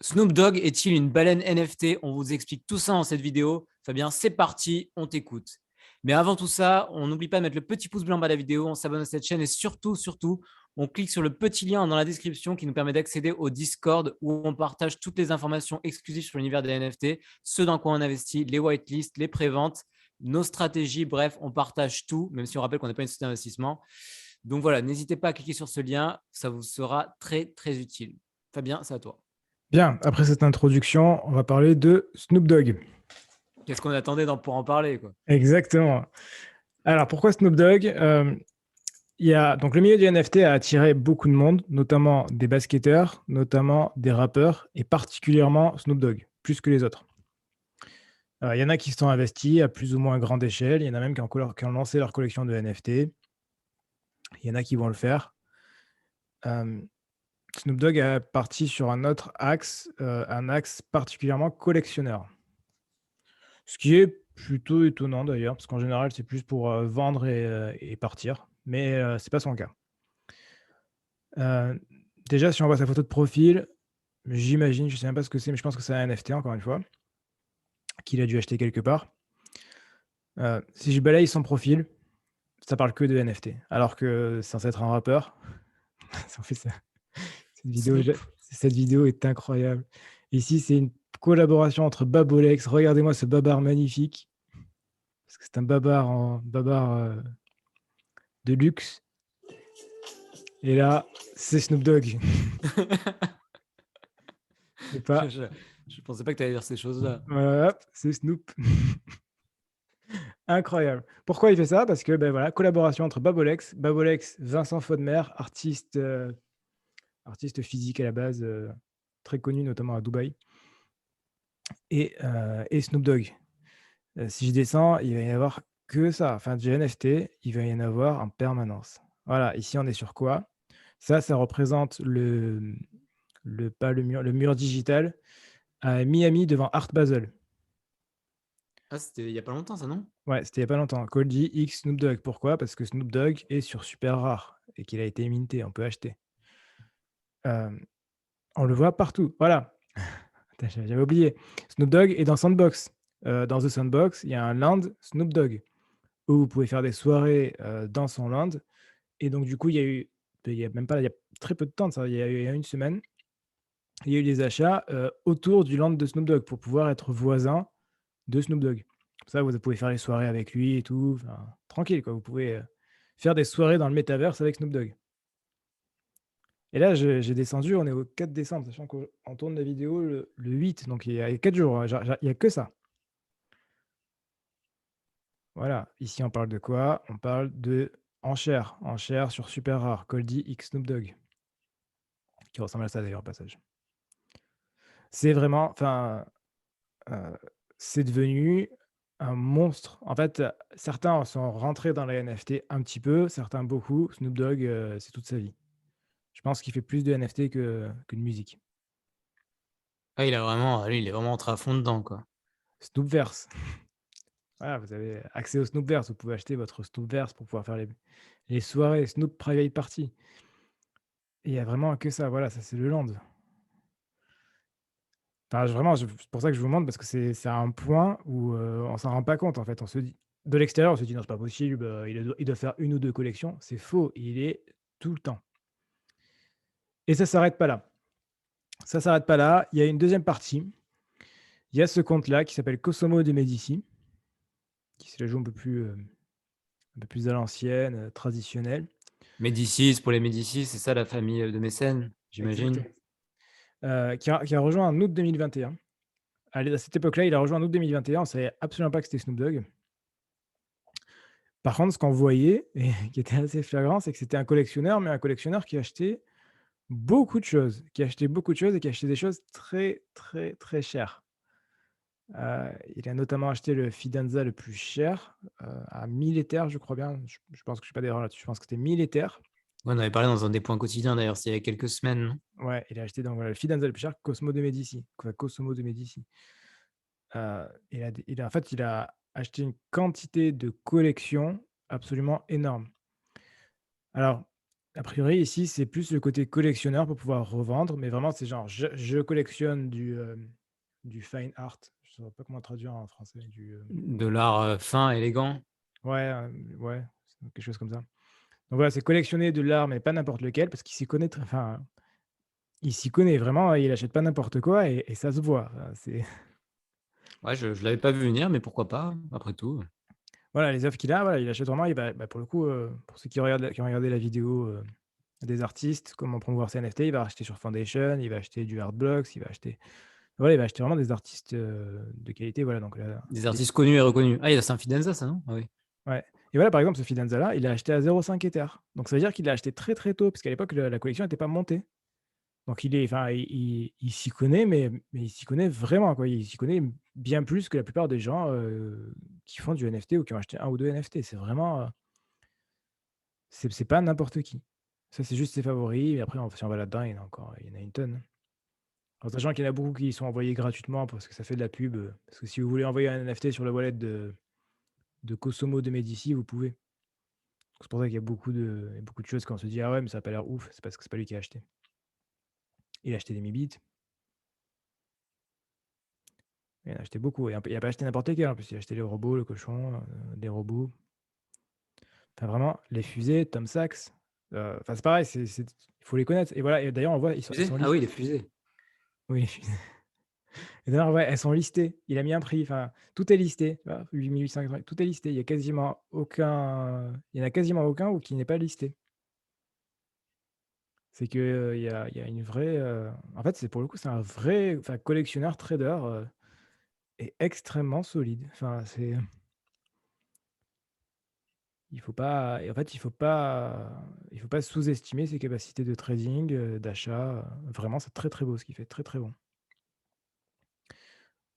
Snoop Dogg est-il une baleine NFT? On vous explique tout ça dans cette vidéo. Fabien, c'est parti, on t'écoute. Mais avant tout ça, on n'oublie pas de mettre le petit pouce blanc en bas de la vidéo, on s'abonne à cette chaîne et surtout, on clique sur le petit lien dans la description qui nous permet d'accéder au Discord où on partage toutes les informations exclusives sur l'univers des NFT, ce dans quoi on investit, les whitelists, les préventes, nos stratégies, bref, on partage tout, même si on rappelle qu'on n'est pas une société d'investissement. Donc voilà, n'hésitez pas à cliquer sur ce lien, ça vous sera très utile. Fabien, c'est à toi. Bien, après cette introduction, on va parler de Snoop Dogg. Qu'est-ce qu'on attendait pour en parler, quoi? Exactement. Alors, pourquoi Snoop Dogg donc le milieu du NFT a attiré beaucoup de monde, notamment des basketteurs, notamment des rappeurs, et particulièrement Snoop Dogg, plus que les autres. Il y en a qui se sont investis à plus ou moins grande échelle, il y en a même qui ont lancé leur collection de NFT, il y en a qui vont le faire. Snoop Dogg est parti sur un autre axe, un axe particulièrement collectionneur. Ce qui est plutôt étonnant d'ailleurs, parce qu'en général, c'est plus pour vendre et partir, mais c'est pas son cas. Heu, Déjà, si on voit sa photo de profil, j'imagine, je sais même pas ce que c'est, mais je pense que c'est un NFT encore une fois, qu'il a dû acheter quelque part. Si je balaye son profil, ça parle que de NFT, alors que c'est censé être un rappeur. En fait, Snoop. cette vidéo est incroyable. Ici, c'est une collaboration entre Babolex. Regardez-moi ce babar magnifique, parce que c'est un babar de luxe. Et là, c'est Snoop Dogg. C'est pas. Je pensais pas que tu allais dire ces choses-là. Voilà, hop, c'est Snoop. Incroyable. Pourquoi il fait ça? Parce que, ben voilà, collaboration entre Babolex, Vincent Faudemer, artiste physique à la base, très connu notamment à Dubaï, et Snoop Dogg. Si je descends, il va y avoir que ça. Enfin, du NFT, il va y en avoir en permanence. Voilà, ici on est sur quoi? Ça représente le mur digital à Miami devant Art Basel. Ah, c'était il y a pas longtemps, ça, non? Ouais, c'était il y a pas longtemps. Coldy X Snoop Dogg. Pourquoi? Parce que Snoop Dogg est sur super rare et qu'il a été minté, on peut acheter. Hem, on le voit partout, voilà. Attends, j'avais oublié. Snoop Dogg est dans Sandbox. Dans The Sandbox, il y a un land Snoop Dogg où vous pouvez faire des soirées, dans son land, et donc du coup, il y a très peu de temps de ça, il y a 1 semaine, il y a eu des achats, autour du land de Snoop Dogg pour pouvoir être voisin de Snoop Dogg. Comme ça, vous pouvez faire les soirées avec lui et tout, enfin, tranquille quoi. Vous pouvez, faire des soirées dans le métaverse avec Snoop Dogg. Et là, j'ai descendu, on est au 4 décembre, sachant qu'on tourne la vidéo le 8, donc il y a 4 jours, hein, il y a que ça. Voilà, ici on parle de quoi? On parle de enchères sur super rare, Goldie X Snoop Dogg, qui ressemble à ça d'ailleurs au passage. C'est vraiment, enfin, heu, c'est devenu un monstre. En fait, certains sont rentrés dans les NFT un petit peu, certains beaucoup. Snoop Dogg, c'est toute sa vie. Je pense qu'il fait plus de NFT que de musique. Ah, lui, il est vraiment entré à fond dedans, quoi. Snoopverse. Voilà, vous avez accès au Snoopverse. Vous pouvez acheter votre Snoopverse pour pouvoir faire les soirées Snoop Private Party, et il y a vraiment que ça. Voilà, ça, c'est le land. Enfin, vraiment, c'est pour ça que je vous montre, parce que c'est à un point où, on s'en rend pas compte, en fait. On se dit de l'extérieur, on se dit: «Non, c'est pas possible, il doit faire une ou 2 collections». C'est faux, il est tout le temps, et ça s'arrête pas là. Ça s'arrête pas là, il y a une deuxième partie. Il y a ce compte-là qui s'appelle Cosomo de Medici, qui se la joue un peu plus à l'ancienne, traditionnelle. Médicis, pour les Médicis, c'est ça la famille, de mécènes, j'imagine? Exactement. Qui a rejoint en août 2021. À cette époque-là, il a rejoint en août 2021, on savait absolument pas que c'était Snoop Dogg. Par contre, ce qu'on voyait et qui était assez flagrant, c'est que c'était un collectionneur, mais un collectionneur qui achetait beaucoup de choses, et qui achetait des choses très, très, très chères. Il a notamment acheté le Fidanza le plus cher, à 1000 Ethers, je crois bien. Je pense que je ne fais pas d'erreur là-dessus, je pense que c'était 1000 Ethers. Ouais, on avait parlé dans un des points quotidiens d'ailleurs, c'était il y a quelques semaines, non? Ouais, il a acheté donc voilà, le Fidanza le plus cher, Cosmo de Medici, quoi, Cosomo de Medici. En fait, il a acheté une quantité de collections absolument énorme. Alors, A priori, ici, c'est plus le côté collectionneur pour pouvoir revendre, mais vraiment, c'est genre, je collectionne du fine art. Je ne saurais pas comment traduire en français. De l'art fin, élégant. Ouais, ouais, c'est quelque chose comme ça. Donc voilà, c'est collectionner de l'art, mais pas n'importe lequel, parce qu'il s'y connaît enfin, il s'y connaît vraiment, il achète pas n'importe quoi et ça se voit. Enfin, c'est Ouais, je l'avais pas vu venir, mais pourquoi pas, après tout. voilà, les œuvres qu'il a, voilà, il achète vraiment, il va bah, pour le coup, pour ceux qui ont regardé la vidéo, des artistes, comment promouvoir ses NFT, il va acheter sur Foundation, il va acheter du Artblocks, il va acheter voilà, il va acheter vraiment des artistes, de qualité, voilà, donc là, Des artistes connus et reconnus. Ah, c'est un Fidenza, ça, non? Ah oui. ouais et voilà, par exemple, ce Fidanza-là, il a acheté à 0,5 Ether. Donc ça veut dire qu'il l'a acheté très, très tôt, parce qu'à l'époque, la collection n'était pas montée. Donc il est enfin, il s'y connaît, mais il s'y connaît vraiment, quoi. Il s'y connaît bien plus que la plupart des gens, qui font du NFT ou qui ont acheté un ou 2 NFT. C'est vraiment, c'est pas n'importe qui. Ça, c'est juste ses favoris et après, si on va là-dedans, il y en a une tonne. En sachant qu'il y en a beaucoup qui sont envoyés gratuitement parce que ça fait de la pub, parce que si vous voulez envoyer un NFT sur le wallet de Kosomo de Medici, vous pouvez. C'est pour ça qu'il y a beaucoup de choses quand on se dit: «Ah ouais, mais ça a pas l'air ouf», c'est parce que c'est pas lui qui a acheté. Il a acheté des Mibits, il en a acheté beaucoup et il a pas acheté n'importe lesquels en plus, il a acheté les robots, le cochon, des robots. Enfin vraiment, les fusées, Tom Sachs, enfin c'est pareil, il faut les connaître et voilà et d'ailleurs on voit, elles Fusées? sont Ah oui, les listées. fusées. Oui, les fusées et d'ailleurs ouais, elles sont listées. Il a mis un prix, enfin tout est listé, tu vois? 8 800, tout est listé. Il y en a quasiment aucun ou qui n'est pas listé. C'est que, il y a une vraie, en fait, c'est pour le coup, c'est un vrai, enfin, collectionneur trader, et extrêmement solide. Enfin, il faut pas et en fait, il faut pas sous-estimer ses capacités de trading, d'achat, vraiment, c'est très, très beau ce qu'il fait, très, très bon.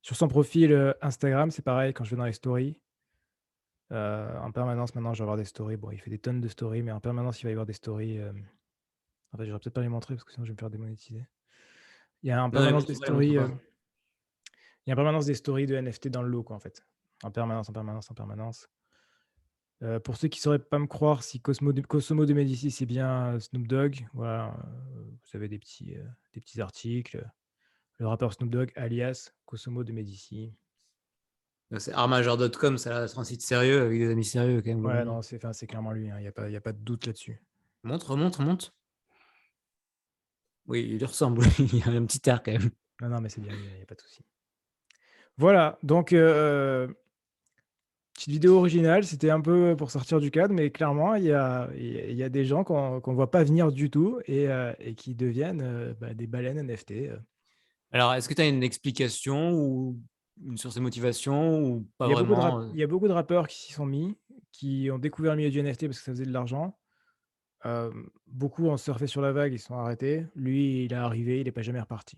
Sur son profil, Instagram, c'est pareil, quand je vais dans les stories, en permanence maintenant, je vais avoir des stories. Bon, il fait des tonnes de stories, mais en permanence, il va y avoir des stories, en fait, j'aurais peut-être pas les montrer parce que sinon je vais me faire démonétiser. Il y a en Non, il permanence montre des pas, il montre stories, pas. il y a en permanence des stories de NFT dans le lot, quoi, en fait. En permanence, en permanence, en permanence. Pour ceux qui sauraient pas me croire si Cosmo de Médicis, c'est bien, Snoop Dogg, voilà, vous avez des petits articles. Le rappeur Snoop Dogg alias Cosmo de Médicis. C'est artmajor.com, ça a l'air d'être un site sérieux, avec des amis sérieux, quand même, Ouais, globalement. non, c'est clairement lui, hein, il y a pas de doute là-dessus. Montre, montre, montre. Oui, il lui ressemble, oui, il a un petit air, quand même. Non, non, mais c'est bien lui, hein, il y a pas de souci. Voilà, donc petite vidéo originale, c'était un peu pour sortir du cadre, mais clairement, il y a des gens qu'on voit pas venir du tout et qui deviennent, bah, des baleines NFT. Alors, est-ce que tu as une explication ou sur ses motivations ou pas vraiment? Il y a beaucoup de rappeurs qui s'y sont mis, qui ont découvert le milieu du NFT parce que ça faisait de l'argent. Beaucoup ont surfé sur la vague, ils se sont arrêtés. Lui, il est arrivé, il est pas jamais reparti.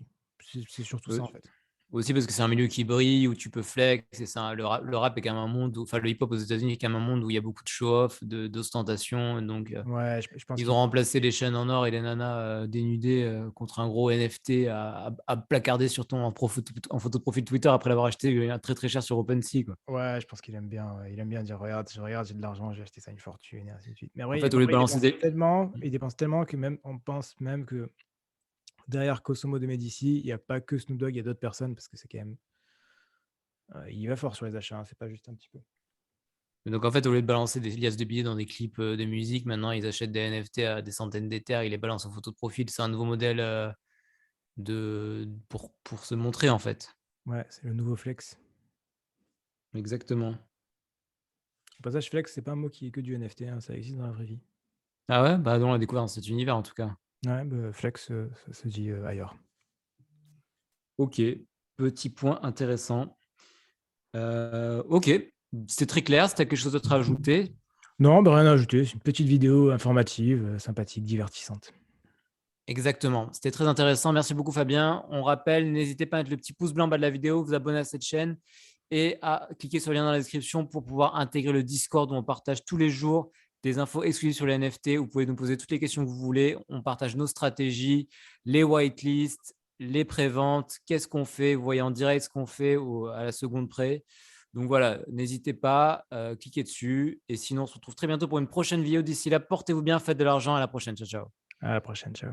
C'est surtout ça, en fait. Aussi parce que c'est un milieu qui brille, où tu peux flex, et le rap est quand même un monde enfin le hip-hop aux États-Unis est quand même un monde où il y a beaucoup de show-off, d'ostentation, donc Ouais, je pense ils ont qu'il remplacé les chaînes en or et les nanas dénudées contre un gros NFT à placarder sur en photo de profil Twitter après l'avoir acheté très très cher sur OpenSea, quoi. ouais, je pense qu'il aime bien, ouais, il aime bien dire: «Regarde, j'ai de l'argent, j'ai acheté ça une fortune» et ainsi de suite. Mais En après, fait, au lieu de balancer des... il dépense tellement que même on pense même que derrière Cosmo de Medici, il y a pas que Snoop Dogg, il y a d'autres personnes parce que c'est quand même, il va fort sur les achats, hein, c'est pas juste un petit peu. Donc en fait, au lieu de balancer des liasses de billets dans des clips de musique, maintenant ils achètent des NFT à des centaines d'Ethers, ils les balancent en photo de profil. C'est un nouveau modèle pour se montrer, en fait. Ouais, c'est le nouveau flex. Exactement. Au passage, flex, c'est pas un mot qui est que du NFT, hein, ça existe dans la vraie vie. Ah ouais? Bah, nous, on l'a découvert dans cet univers, en tout cas. Ouais, bah, flex, ça se dit, ailleurs. Ok, petit point intéressant. Ok, c'est très clair. Si tu as quelque chose d'autre à ajouter, Non, bah, rien à ajouter, c'est une petite vidéo informative, sympathique, divertissante. exactement. C'était très intéressant. Merci beaucoup, Fabien. On rappelle, n'hésitez pas à mettre le petit pouce blanc en bas de la vidéo, vous abonner à cette chaîne et à cliquer sur le lien dans la description pour pouvoir intégrer le Discord où on partage tous les jours des infos exclusives sur les NFT. Vous pouvez nous poser toutes les questions que vous voulez. On partage nos stratégies, les whitelists, les préventes, qu'est-ce qu'on fait. Vous voyez en direct ce qu'on fait à la seconde près. Donc voilà, n'hésitez pas, cliquez dessus et sinon on se retrouve très bientôt pour une prochaine vidéo. D'ici là, portez-vous bien, faites de l'argent. À la prochaine. Ciao, ciao. À la prochaine, ciao.